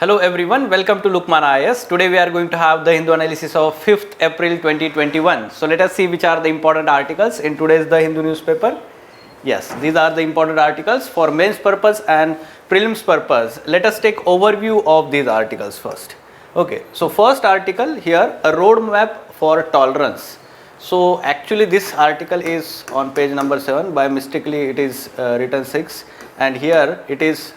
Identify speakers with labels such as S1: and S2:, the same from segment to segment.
S1: Hello everyone, welcome to Lukman IAS. Today we are going to have the Hindu analysis of 5th April 2021. So let us see which are the important articles in today's The Hindu newspaper. Yes, these are the important articles for mains purpose and prelims purpose. Let us take overview of these articles first. Okay, so first article here, a roadmap for tolerance. So actually this article is on page number 7, by mistakenly it is written 6 and here it is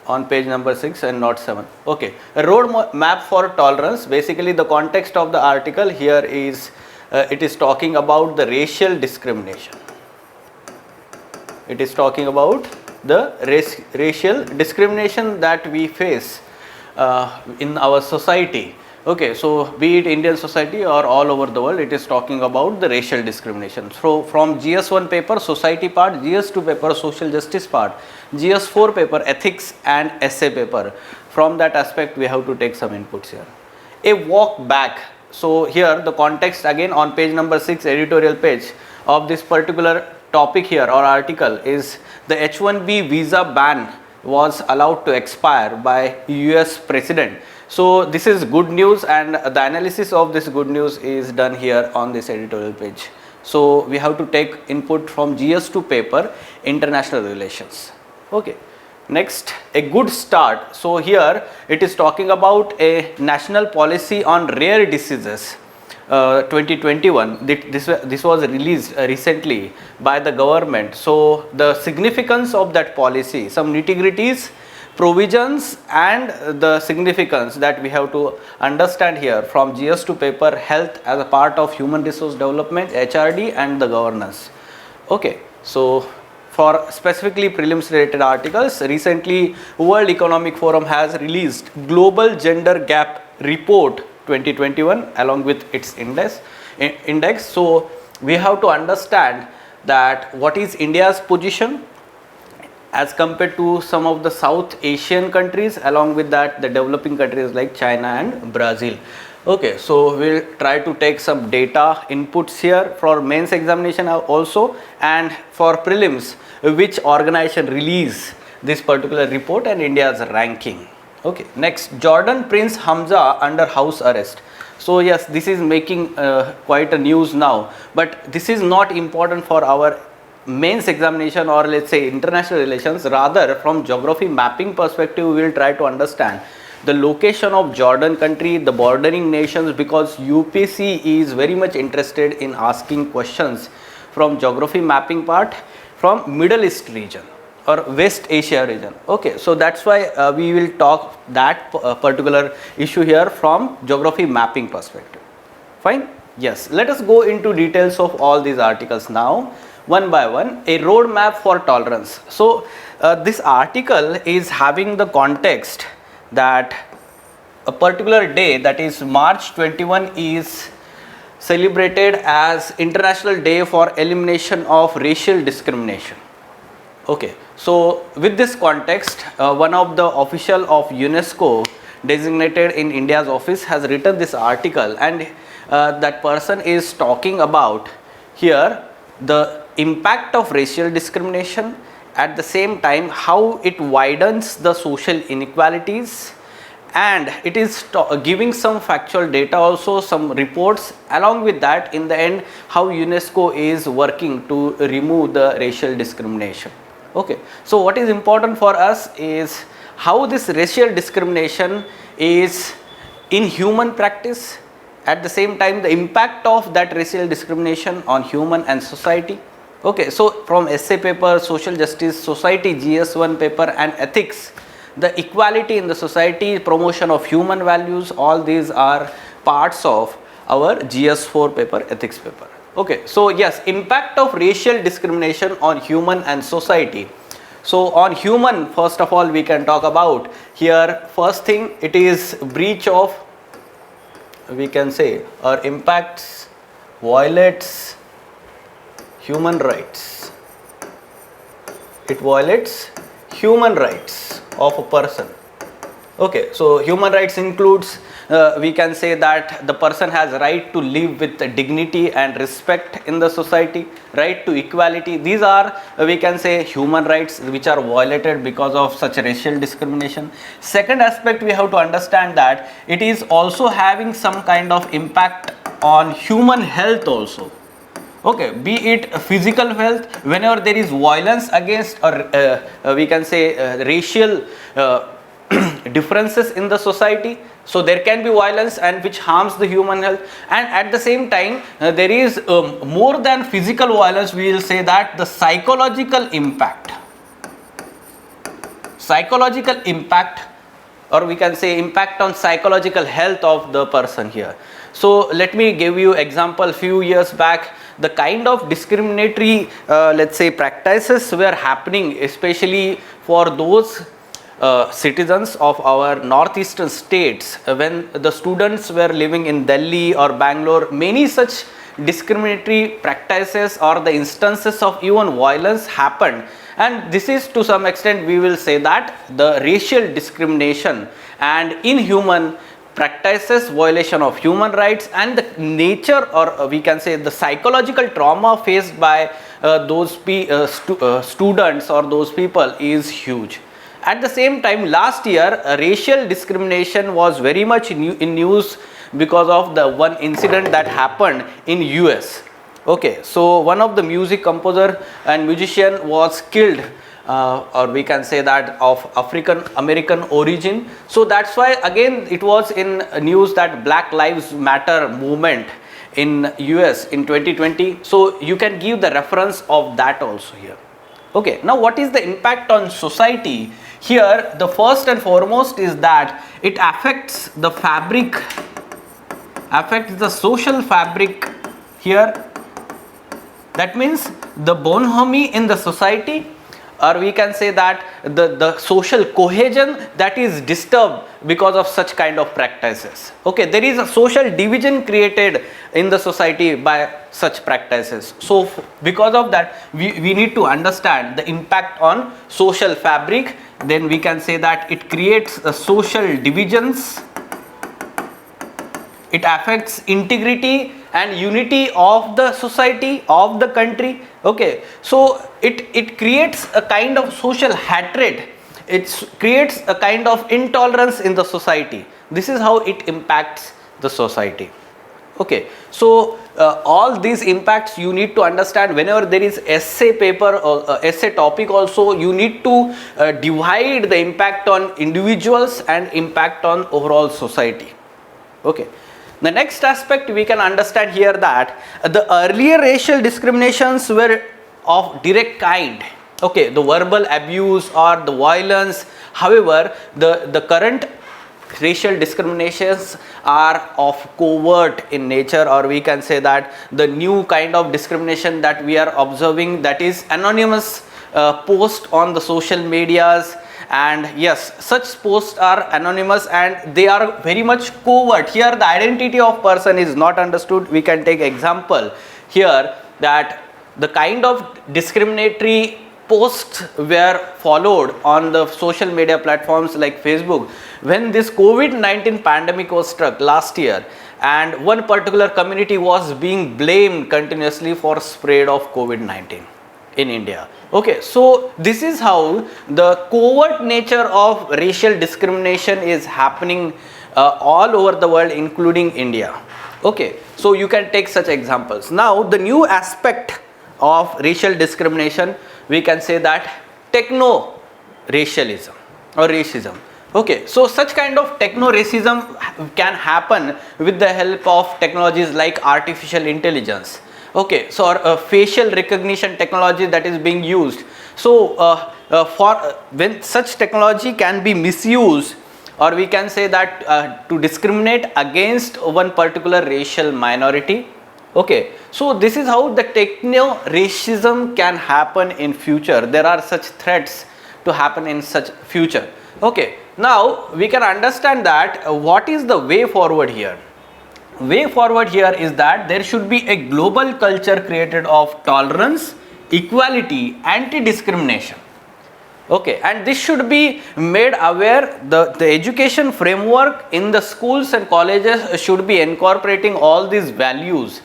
S1: on page number 6 and not 7. Okay, a road map for tolerance. Basically the context of the article here is it is talking about the racial discrimination. It is talking about the racial discrimination that we face in our society. Okay, so be it Indian society or all over the world, it is talking about the racial discrimination. So from GS1 paper society part, GS2 paper social justice part, GS4 paper ethics and essay paper. From that aspect we have to take some inputs here. A walk back. So here the context again on page number 6 editorial page of this particular topic here or article is the H1B visa ban was allowed to expire by US president. So this is good news and the analysis of this good news is done here on this editorial page. So we have to take input from GS2 paper international relations. Okay, next a good start. So here it is talking about a national policy on rare diseases 2021. This was released recently by the government. So the significance of that policy, some nitty-gritties, provisions and the significance that we have to understand here from GS2 paper health as a part of human resource development, HRD and the governance. Okay, so for specifically prelims related articles, recently World Economic Forum has released Global Gender Gap Report 2021 along with its index. So we have to understand that what is India's position as compared to some of the South Asian countries, along with that the developing countries like China and Brazil. Okay, so we'll try to take some data inputs here for mains examination also, and for prelims which organization release this particular report and India's ranking. Okay, next, Jordan Prince Hamza under house arrest. So yes, this is making quite a news now, but this is not important for our mains examination or let's say international relations. Rather from geography mapping perspective we will try to understand the location of Jordan country, the bordering nations, because UPSC is very much interested in asking questions from geography mapping part from Middle East region or West Asia region. Okay, so that's why we will talk that particular issue here from geography mapping perspective. Fine. Yes, let us go into details of all these articles now one by one. A roadmap for tolerance. So this article is having the context that a particular day, that is March 21, is celebrated as International Day for Elimination of Racial Discrimination. Okay, so with this context, one of the official of UNESCO designated in India's office has written this article, and that person is talking about here the impact of racial discrimination, at the same time how it widens the social inequalities, and it is giving some factual data also, some reports. Along with that, in the end, how UNESCO is working to remove the racial discrimination. Okay, so what is important for us is how this racial discrimination is in human practice, at the same time the impact of that racial discrimination on human and society. Okay, so from essay paper, social justice, society GS1 paper and ethics, the equality in the society, promotion of human values, all these are parts of our GS4 paper, ethics paper. Okay, so yes, impact of racial discrimination on human and society. So on human, first of all we can talk about here, first thing, it is breach of, we can say, or impacts, violates human rights. It violates human rights of a person. Okay, so human rights includes, we can say that the person has right to live with dignity and respect in the society, right to equality. These are, we can say, human rights which are violated because of such racial discrimination. Second aspect, we have to understand that it is also having some kind of impact on human health also. Okay, be it physical health, whenever there is violence against, or we can say racial differences in the society, so there can be violence and which harms the human health. And at the same time, there is more than physical violence, we will say that the psychological impact, or we can say impact on psychological health of the person here. So let me give you example. Few years back, the kind of discriminatory let's say practices were happening, especially for those citizens of our northeastern states, when the students were living in Delhi or Bangalore. Many such discriminatory practices or the instances of even violence happened, and this is to some extent, we will say that the racial discrimination and inhuman practices, violation of human rights, and the nature, or we can say the psychological trauma faced by those students or those people is huge. At the same time, last year racial discrimination was very much in news because of the one incident that happened in US. Okay, so one of the music composer and musician was killed, or we can say that of African American origin. So that's why again it was in news that Black Lives Matter movement in US in 2020. So you can give the reference of that also here. Okay, now what is the impact on society? Here the first and foremost is that it affects the fabric, affects the social fabric here. That means the bonhomie in the society, or we can say that the social cohesion that is disturbed because of such kind of practices. Okay, there is a social division created in the society by such practices. So because of that, we need to understand the impact on social fabric. Then we can say that it creates social divisions, it affects integrity and unity of the society, of the country. Okay, so it creates a kind of social hatred, it creates a kind of intolerance in the society. This is how it impacts the society. Okay, so all these impacts you need to understand. Whenever there is essay paper or essay topic also, you need to divide the impact on individuals and impact on overall society. Okay, the next aspect we can understand here that the earlier racial discriminations were of direct kind. Okay, the verbal abuse or the violence. However, the current racial discriminations are of covert in nature, or we can say that the new kind of discrimination that we are observing, that is anonymous post on the social medias. And yes, such posts are anonymous and they are very much covert. Here the identity of person is not understood. We can take example here that the kind of discriminatory posts were followed on the social media platforms like Facebook when this COVID-19 pandemic was struck last year, and one particular community was being blamed continuously for spread of COVID-19 in India. Okay, so this is how the covert nature of racial discrimination is happening all over the world, including India. Okay, so you can take such examples. Now the new aspect of racial discrimination, we can say that techno-racialism or racism. Okay, so such kind of techno-racism can happen with the help of technologies like artificial intelligence. Okay, so facial recognition technology that is being used. So when such technology can be misused, or we can say that to discriminate against one particular racial minority. Okay, so this is how the techno-racism can happen in future. There are such threats to happen in such future. Okay, now we can understand that what is the way forward here. Way forward here is that there should be a global culture created of tolerance, equality, anti-discrimination. Okay, and this should be made aware. The education framework in the schools and colleges should be incorporating all these values,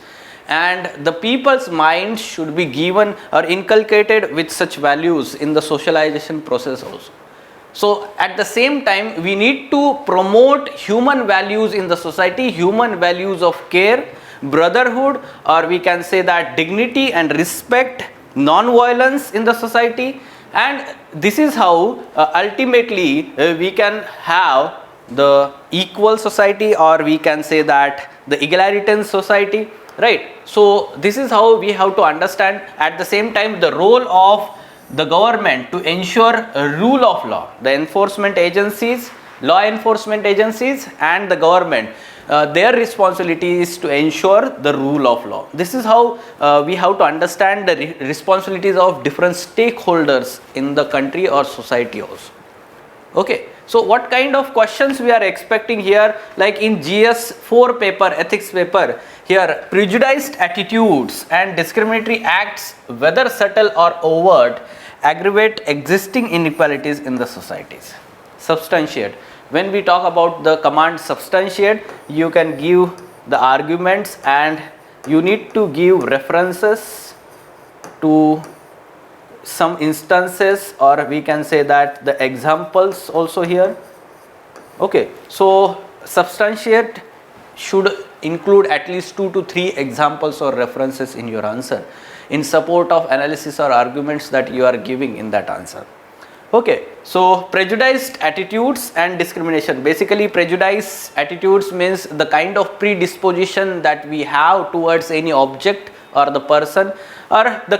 S1: and the people's minds should be given or inculcated with such values in the socialization process also. So at the same time, we need to promote human values in the society, human values of care, brotherhood, or we can say that dignity and respect, non-violence in the society. And this is how ultimately we can have the equal society, or we can say that the egalitarian society, right? So this is how we have to understand. At the same time, the role of the government to ensure a rule of law, the enforcement agencies, law enforcement agencies and the government, their responsibility is to ensure the rule of law. This is how we have to understand the responsibilities of different stakeholders in the country or society also. Okay, so what kind of questions we are expecting here, like in GS4 paper, ethics paper, here prejudiced attitudes and discriminatory acts, whether subtle or overt, aggravate existing inequalities in the societies. Substantiate. When we talk about the command substantiate, you can give the arguments and you need to give references to some instances, or we can say that the examples also here. Okay, so substantiate should include at least 2 to 3 examples or references in your answer in support of analysis or arguments that you are giving in that answer. Okay, so prejudiced attitudes and discrimination. Basically, prejudice attitudes means the kind of predisposition that we have towards any object or the person or the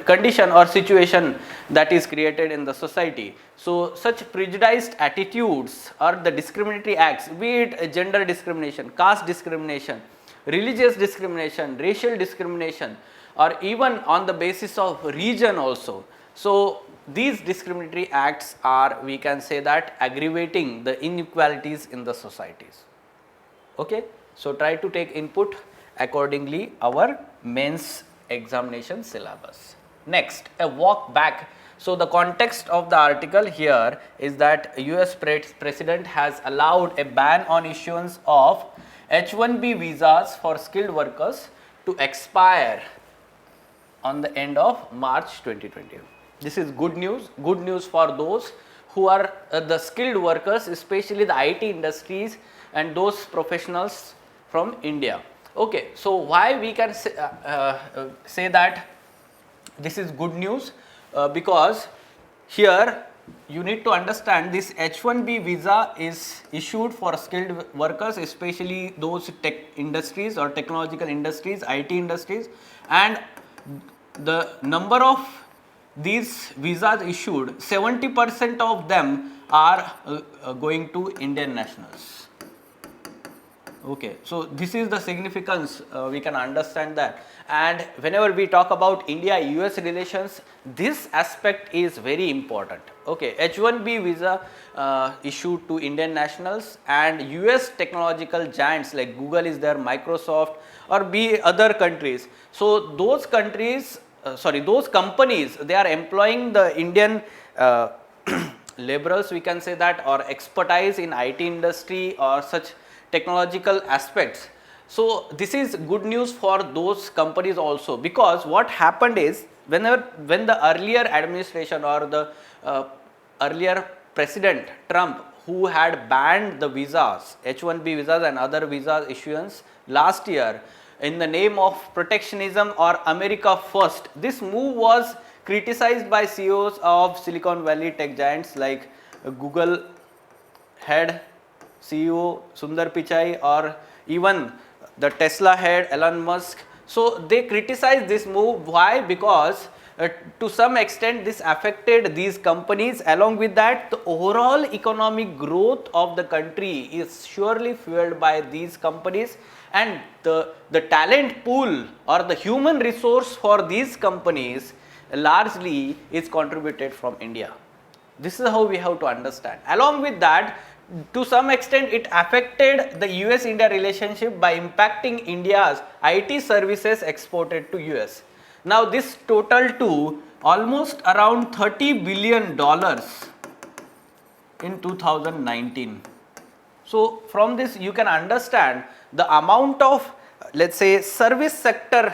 S1: condition or situation that is created in the society. So such prejudiced attitudes or the discriminatory acts, be it gender discrimination, caste discrimination, religious discrimination, racial discrimination, or even on the basis of region also. So these discriminatory acts are, we can say that, aggravating the inequalities in the societies. Okay, so try to take input accordingly our mains examination syllabus. Next, a walk back. So the context of the article here is that US president has allowed a ban on issuance of H1B visas for skilled workers to expire on the end of March 2020. This is good news for those who are the skilled workers, especially the IT industries and those professionals from India. Okay, so why we can say that this is good news? Because here you need to understand this H1B visa is issued for skilled workers, especially those tech industries or technological industries, IT industries, and the number of these visas issued, 70% of them are going to Indian nationals. Okay, so this is the significance, we can understand that. And whenever we talk about India-US relations, this aspect is very important. Okay, H1B visa issued to Indian nationals, and US technological giants like Google is there, Microsoft, or be other countries. So those countries, those companies, they are employing the Indian laborers, we can say that, or expertise in IT industry or such technological aspects. So this is good news for those companies also, because what happened is when the earlier administration or the earlier president Trump, who had banned the visas, H1B visas and other visa issuance last year in the name of protectionism or America first, this move was criticized by CEOs of Silicon Valley tech giants like Google head CEO Sundar Pichai, or even the Tesla head Elon Musk. So they criticized this move. Why? Because to some extent this affected these companies. Along with that, the overall economic growth of the country is surely fueled by these companies, and the talent pool or the human resource for these companies largely is contributed from India. This is how we have to understand. Along with that, to some extent it affected the US-India relationship by impacting India's IT services exported to US. Now this total to almost around $30 billion in 2019. So from this you can understand the amount of, let's say, service sector,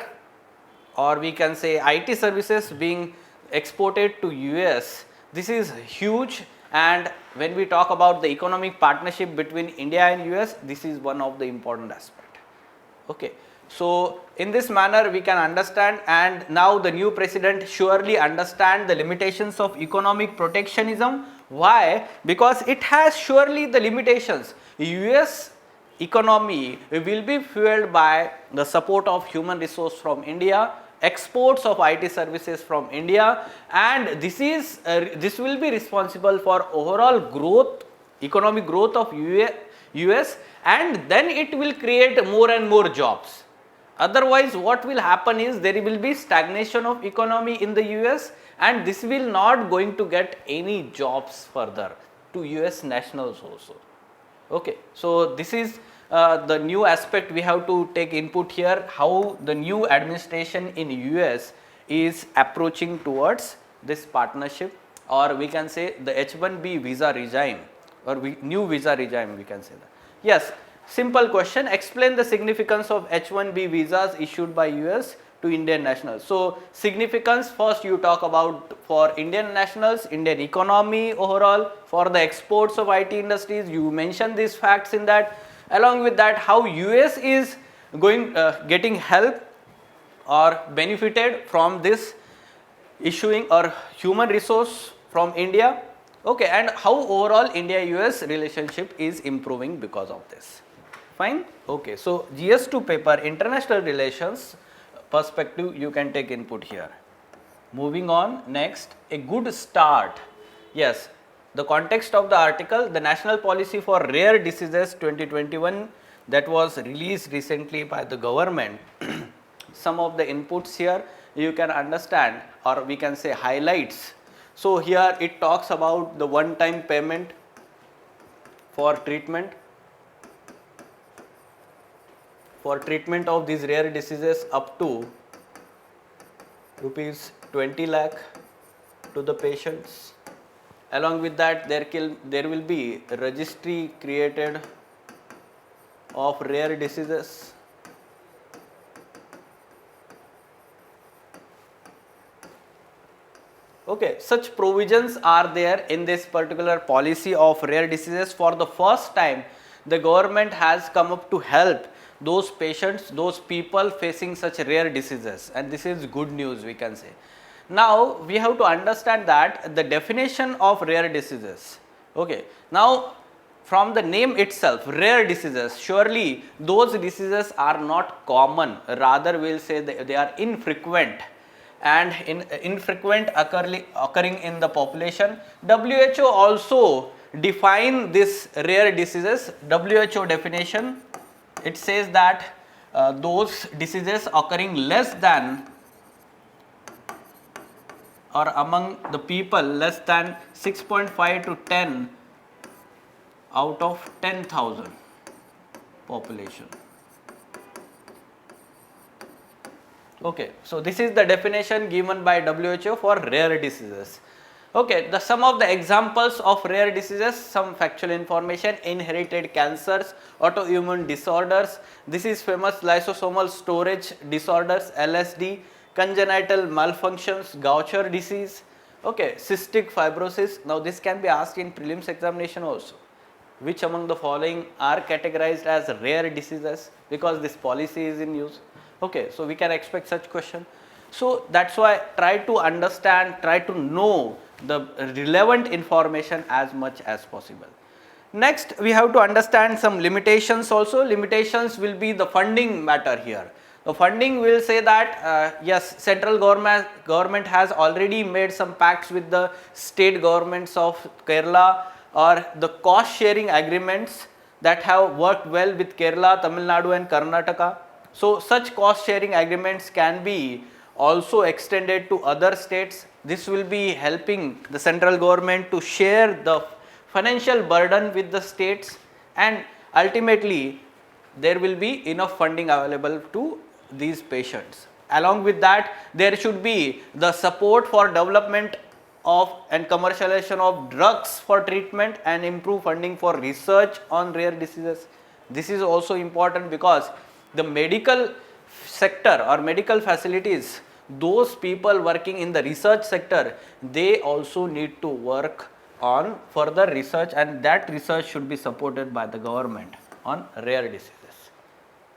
S1: or we can say IT services being exported to US. This is huge, and when we talk about the economic partnership between India and US, this is one of the important aspect. Okay. So in this manner we can understand, and now the new president surely understand the limitations of economic protectionism. Why? Because it has surely the limitations. US economy will be fueled by the support of human resource from India, exports of IT services from India, and this will be responsible for overall growth, economic growth of US, and then it will create more and more jobs. Otherwise, what will happen is there will be stagnation of economy in the US, and this will not going to get any jobs further to US nationals also. Okay, so this is the new aspect we have to take input here, how the new administration in US is approaching towards this partnership, or we can say the H1B visa regime, or new visa regime, we can say that. Yes, simple question, explain the significance of H1B visas issued by US to Indian nationals. So significance, first you talk about for Indian nationals, Indian economy overall, for the exports of IT industries, you mention these facts in that. Along with that, how US is going getting help or benefited from this issuing or human resource from India. Okay, and how overall India US relationship is improving because of this. Fine. Okay, so GS2 paper, international relations perspective, you can take input here. Moving on, next, a good start. Yes, the context of the article, the National Policy for Rare Diseases 2021, that was released recently by the government. Some of the inputs here you can understand, or we can say highlights. So here it talks about the one-time payment for treatment of these rare diseases up to rupees 20 lakh to the patients. Along with that, there will be a registry created of rare diseases. Okay, such provisions are there in this particular policy of rare diseases. For the first time, the government has come up to help those patients, those people facing such rare diseases, and this is good news, we can say. Now we have to understand that the definition of rare diseases. Okay, now from the name itself, rare diseases, surely those diseases are not common, rather we will say they are infrequent, and infrequent occurring in the population. WHO also define this rare diseases. WHO definition, it says that those diseases occurring less than or among the people less than 6.5 to 10 out of 10,000 population. Okay, so this is the definition given by WHO for rare diseases. Okay, some of the examples of rare diseases, some factual information: inherited cancers, autoimmune disorders, this is famous lysosomal storage disorders, LSD, congenital malfunctions, Gaucher disease, okay, cystic fibrosis. Now this can be asked in prelims examination also. Which among the following are categorized as rare diseases, because this policy is in use. Okay, so we can expect such question. So that's why try to understand, try to know the relevant information as much as possible. Next, we have to understand some limitations also. Limitations will be the funding matter here. The funding will say that yes, central government has already made some pacts with the state governments of Kerala, or the cost sharing agreements that have worked well with Kerala, Tamil Nadu and Karnataka. So such cost sharing agreements can be also extended to other states. This will be helping the central government to share the financial burden with the states, and ultimately there will be enough funding available to these patients. along with that there should be the support for development of and commercialization of drugs for treatment and improve funding for research on rare diseases. This is also important because the medical sector or medical facilities, those people working in the research sector, they also need to work on further research, and that research should be supported by the government on rare diseases,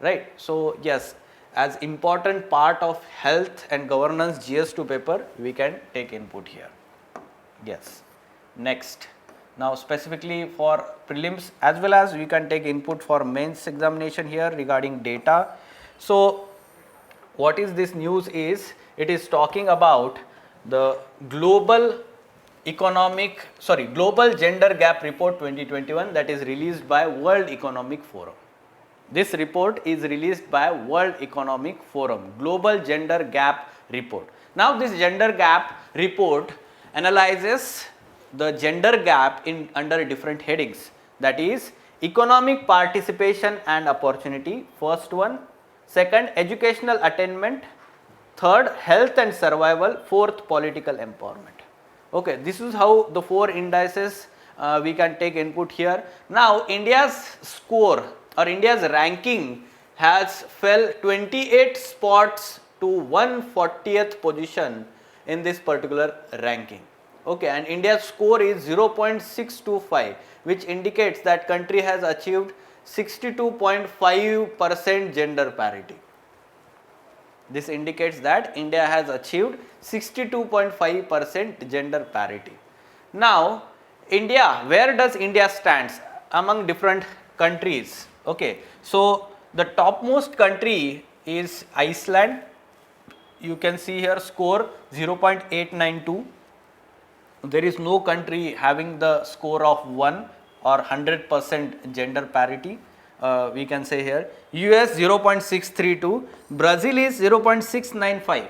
S1: right. So yes, as important part of health and governance GS2 paper, we can take input here. Yes. Next, now specifically for prelims, as well as we can take input for mains examination here regarding data. So what is this news is, it is talking about the global gender gap report 2021 that is released by World Economic Forum. This report is released by World Economic Forum, Global Gender Gap Report. Now this gender gap report analyzes the gender gap in under different headings, that is economic participation and opportunity, first one, second educational attainment, third health and survival, fourth political empowerment. Okay, this is how the 4 indices we can take input here. Now India's score or India's ranking has fell 28 spots to 140th position in this particular ranking. Okay, and India's score is 0.625, which indicates that country has achieved 62.5% gender parity. This indicates that India has achieved 62.5% gender parity. Now India, where does India stands among different countries? Okay, so the topmost country is Iceland. You can see here score 0.892. There is no country having the score of 1 or 100% gender parity. We can say here US 0.632, Brazil is 0.695.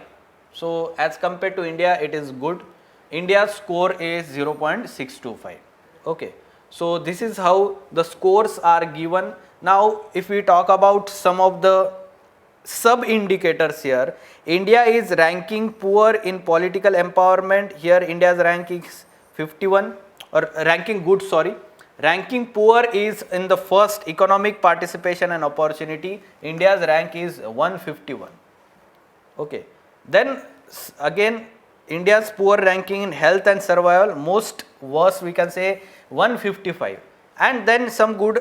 S1: So as compared to India, it is good. India's score is 0.625. Okay, so this is how the scores are given. Now if we talk about some of the sub indicators here, India is ranking poor in political empowerment. Here India's ranking is 51, or ranking good, sorry. Ranking poor is in the first, economic participation and opportunity. India's rank is 151. Okay, then again India's poor ranking in health and survival, most worst we can say 155, and then some good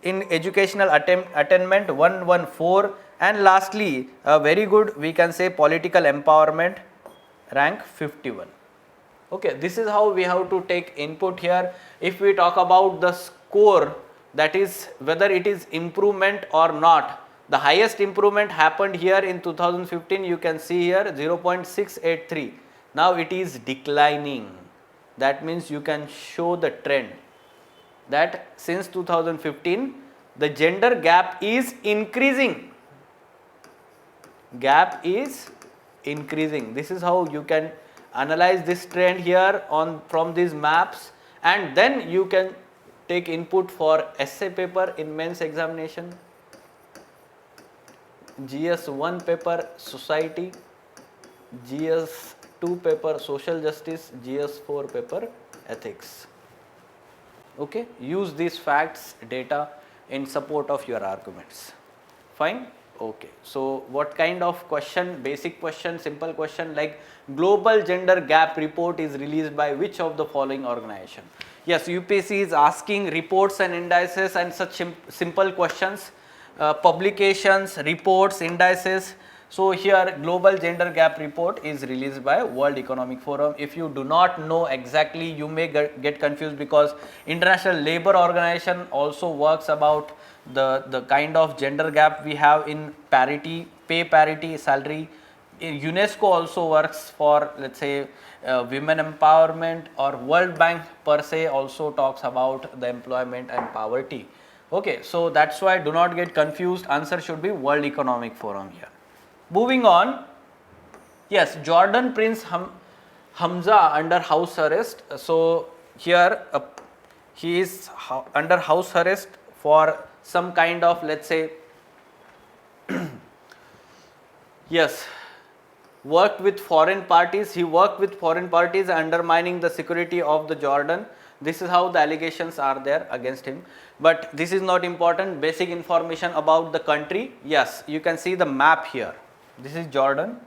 S1: in educational attainment 114, and lastly very good we can say political empowerment, rank 51. Okay, this is how we have to take input here. If we talk about the score, that is whether it is improvement or not, the highest improvement happened here in 2015. You can see here 0.683. Now it is declining. That means you can show the trend that since 2015 the gender gap is increasing. Gap is increasing. This is how you can analyze this trend here on from these maps, and then you can take input for essay paper in mains examination, GS1 paper society, GS2 paper social justice, GS4 paper ethics. Okay, use these facts, data in support of your arguments. Fine. Okay, so what kind of question? Basic question, simple question like global gender gap report is released by which of the following organization? Yes, UPSC is asking reports and indices and such simple questions, publications, reports, indices. So here global gender gap report is released by World Economic Forum. If you do not know exactly, you may get confused because International Labour Organization also works about the kind of gender gap we have in parity, pay parity, salary. UNESCO also works for, let's say, women empowerment, or World Bank per se also talks about the employment and poverty. Okay, so that's why do not get confused. Answer should be World Economic Forum here. Moving on, yes, Jordan Prince Hamza under house arrest. So here he is under house arrest for some kind of, let's say, yes, worked with foreign parties. He worked with foreign parties undermining the security of the Jordan. This is how the allegations are there against him. But this is not important. Basic information about the country. Yes, you can see the map here. This is Jordan.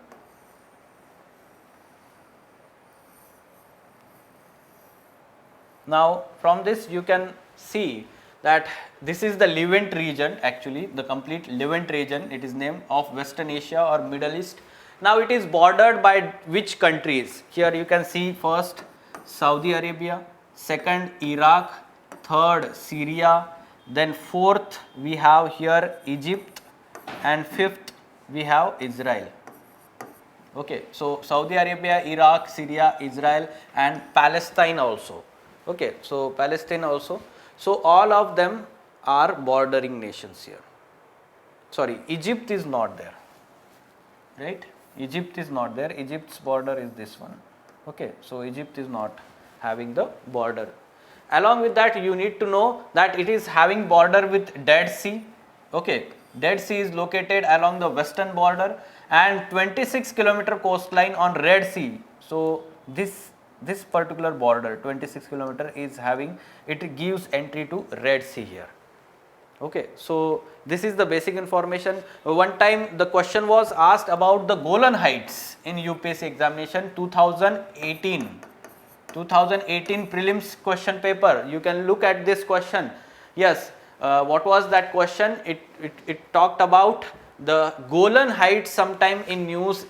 S1: Now from this you can see that this is the Levant region, actually the complete Levant region, it is named, of Western Asia or Middle East. Now it is bordered by which countries? Here you can see first Saudi Arabia, second Iraq, third Syria, then fourth we have here Egypt, and fifth we have Israel. Okay, so Saudi Arabia, Iraq, Syria, Israel, and Palestine also. Okay, so Palestine also. So all of them are bordering nations here. Sorry, Egypt is not there, right? Egypt is not there. Egypt's border is this one. Okay, so Egypt is not having the border. Along with that, you need to know that it is having border with Dead Sea. Okay, Dead Sea is located along the western border and 26-kilometer coastline on Red Sea. So this particular border 26 kilometer is having, it gives entry to Red Sea here. Okay, so this is the basic information. One time the question was asked about the Golan Heights in UPSC examination 2018 prelims question paper. You can look at this question. Yes, what was that question? It talked about the Golan Heights. Sometime in news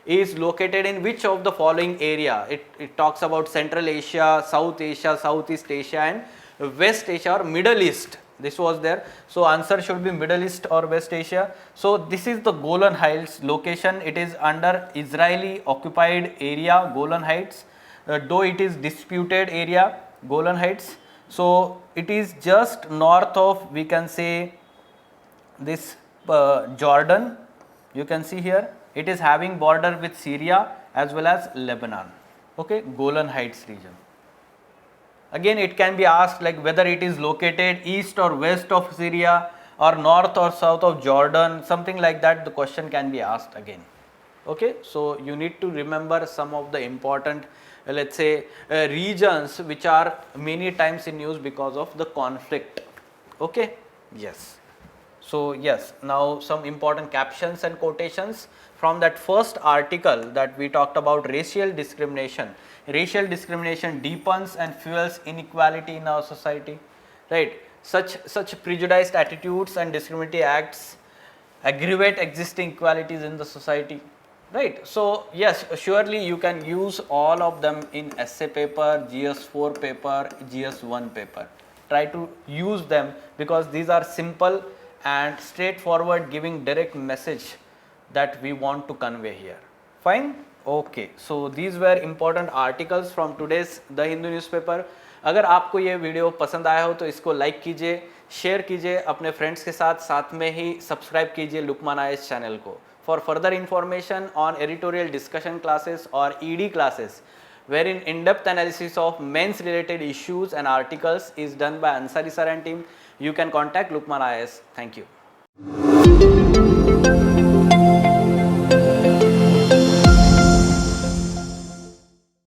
S1: is located in which of the following area? It talks about Central Asia, South Asia, Southeast Asia, and West Asia or Middle East. This was there. So answer should be Middle East or West Asia. So this is the Golan Heights location. It is under Israeli occupied area, Golan Heights. Though it is disputed area, Golan Heights. So it is just north of, we can say, this Jordan. You can see here. It is having border with Syria as well as Lebanon. Okay, Golan Heights region. Again, it can be asked like whether it is located east or west of Syria or north or south of Jordan, something like that. The question can be asked again. Okay, so you need to remember some of the important, let's say, regions which are many times in news because of the conflict. Okay, yes. So yes, now some important captions and quotations from that first article that we talked about, racial discrimination. Racial discrimination deepens and fuels inequality in our society, right? Such prejudiced attitudes and discriminatory acts aggravate existing inequalities in the society, right? So yes, surely you can use all of them in essay paper, GS4 paper, GS1 paper. Try to use them because these are simple and straightforward, giving direct message that we want to convey here. Fine? Okay, so these were important articles from today's The Hindu newspaper. अगर आपको ये video पसंद आया हो तो इसको like कीजिए, share कीजिए अपने फ्रेंड्स के साथ, साथ में ही सब्सक्राइब कीजिए लुकमान आईएएस चैनल को. For further information on editorial discussion classes or ED classes, wherein in-depth analysis of men's related issues and articles is done by Ansari sir and team, you can contact Lukman IAS. Thank you.